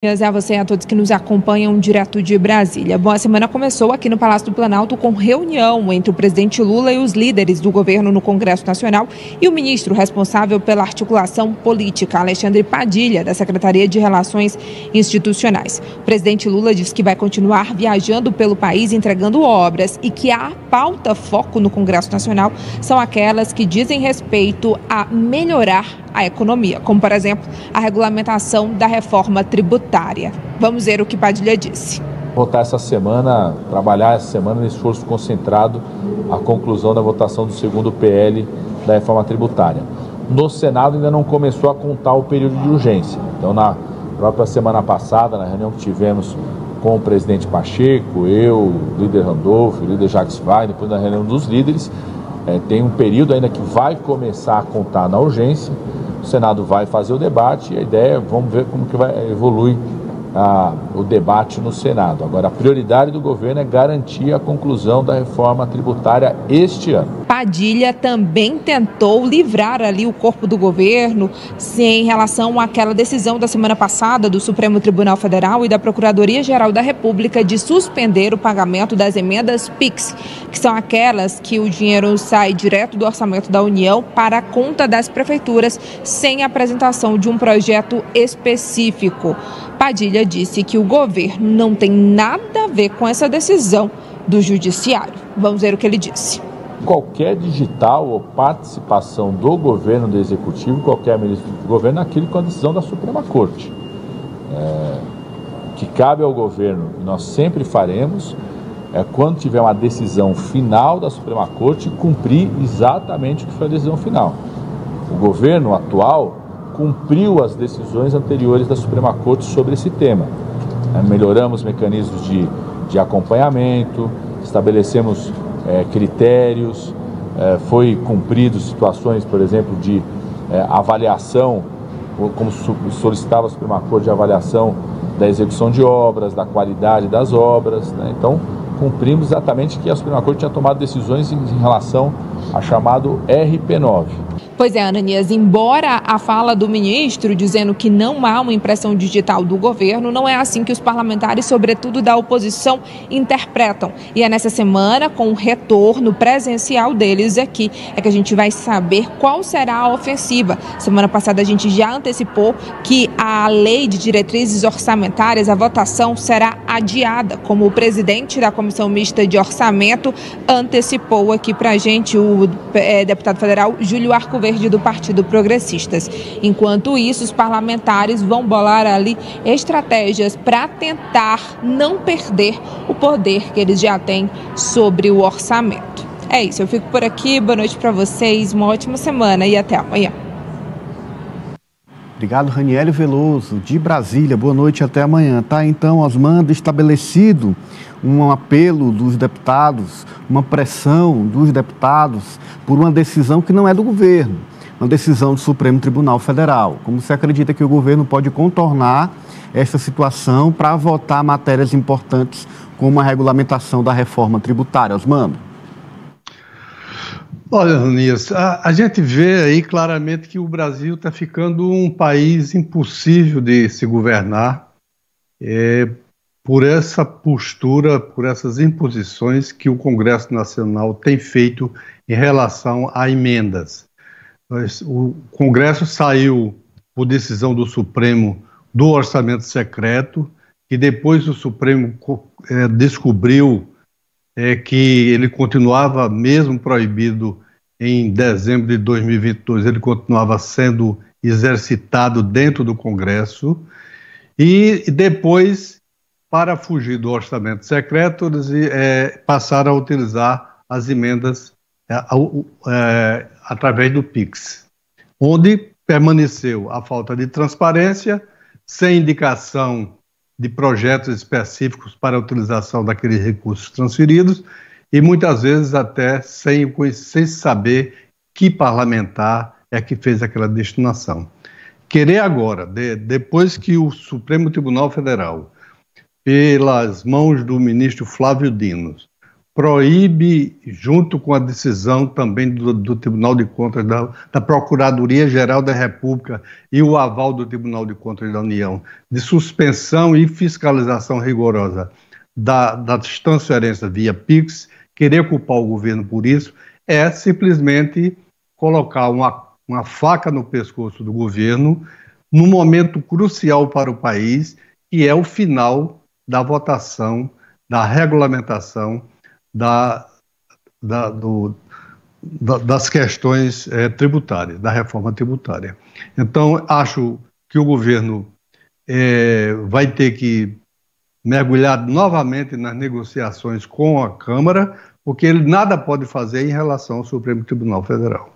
A você e a todos que nos acompanham direto de Brasília. Bom, a semana começou aqui no Palácio do Planalto com reunião entre o presidente Lula e os líderes do governo no Congresso Nacional e o ministro responsável pela articulação política, Alexandre Padilha, da Secretaria de Relações Institucionais. O presidente Lula disse que vai continuar viajando pelo país entregando obras e que a pauta foco no Congresso Nacional são aquelas que dizem respeito a melhorar a economia, como, por exemplo, a regulamentação da reforma tributária. Vamos ver o que Padilha disse. Votar essa semana, trabalhar essa semana no esforço concentrado à conclusão da votação do segundo PL da reforma tributária. No Senado ainda não começou a contar o período de urgência. Então, na própria semana passada, na reunião que tivemos com o presidente Pacheco, eu, o líder Randolfo, o líder Jacques Wagner, depois da reunião dos líderes, tem um período ainda que vai começar a contar na urgência. O Senado vai fazer o debate e a ideia é, vamos ver como que vai evoluir o debate no Senado. Agora, a prioridade do governo é garantir a conclusão da reforma tributária este ano. Padilha também tentou livrar ali o corpo do governo em relação àquela decisão da semana passada do Supremo Tribunal Federal e da Procuradoria-Geral da República de suspender o pagamento das emendas PIX, que são aquelas que o dinheiro sai direto do orçamento da União para a conta das prefeituras sem apresentação de um projeto específico. Padilha disse que o governo não tem nada a ver com essa decisão do Judiciário. Vamos ver o que ele disse. Qualquer digital ou participação do governo, do executivo, qualquer ministro do governo, naquilo com a decisão da Suprema Corte. Que cabe ao governo, e nós sempre faremos, quando tiver uma decisão final da Suprema Corte, cumprir exatamente o que foi a decisão final. O governo atual cumpriu as decisões anteriores da Suprema Corte sobre esse tema. Melhoramos mecanismos de acompanhamento, estabelecemos critérios, foi cumprido situações, por exemplo, de avaliação, como solicitava a Suprema Corte, de avaliação da execução de obras, da qualidade das obras, né? Então, cumprimos exatamente que a Suprema Corte tinha tomado decisões em relação a chamado RP9. Pois é, Ananias, embora a fala do ministro dizendo que não há uma impressão digital do governo, não é assim que os parlamentares, sobretudo da oposição, interpretam. E é nessa semana, com o retorno presencial deles aqui, que a gente vai saber qual será a ofensiva. Semana passada a gente já antecipou que a lei de diretrizes orçamentárias, a votação será adiada, como o presidente da Comissão Mista de Orçamento antecipou aqui para a gente, o deputado federal Júlio Arcoverde, do Partido Progressistas. Enquanto isso, os parlamentares vão bolar ali estratégias para tentar não perder o poder que eles já têm sobre o orçamento. É isso, eu fico por aqui, boa noite para vocês, uma ótima semana e até amanhã. Obrigado, Raniele Veloso, de Brasília. Boa noite, até amanhã. Tá, então, Osmando, estabelecido um apelo dos deputados, uma pressão dos deputados por uma decisão que não é do governo, uma decisão do Supremo Tribunal Federal. Como você acredita que o governo pode contornar essa situação para votar matérias importantes como a regulamentação da reforma tributária? Osmando. Olha, Ananias, a gente vê aí claramente que o Brasil está ficando um país impossível de se governar por essa postura, por essas imposições que o Congresso Nacional tem feito em relação a emendas. O Congresso saiu, por decisão do Supremo, do orçamento secreto, e depois o Supremo descobriu que ele continuava, mesmo proibido em dezembro de 2022, ele continuava sendo exercitado dentro do Congresso, e depois, para fugir do orçamento secreto, eles passaram a utilizar as emendas através do PIX, onde permaneceu a falta de transparência, sem indicação de projetos específicos para a utilização daqueles recursos transferidos e muitas vezes até sem saber que parlamentar é que fez aquela destinação. Querer agora, depois que o Supremo Tribunal Federal, pelas mãos do ministro Flávio Dino, proíbe, junto com a decisão também do Tribunal de Contas, da Procuradoria-Geral da República e o aval do Tribunal de Contas da União, de suspensão e fiscalização rigorosa das transferências via PIX, querer culpar o governo por isso, é simplesmente colocar uma faca no pescoço do governo num momento crucial para o país, que é o final da votação, da regulamentação das questões tributárias, da reforma tributária. Então, acho que o governo vai ter que mergulhar novamente nas negociações com a Câmara, porque ele nada pode fazer em relação ao Supremo Tribunal Federal.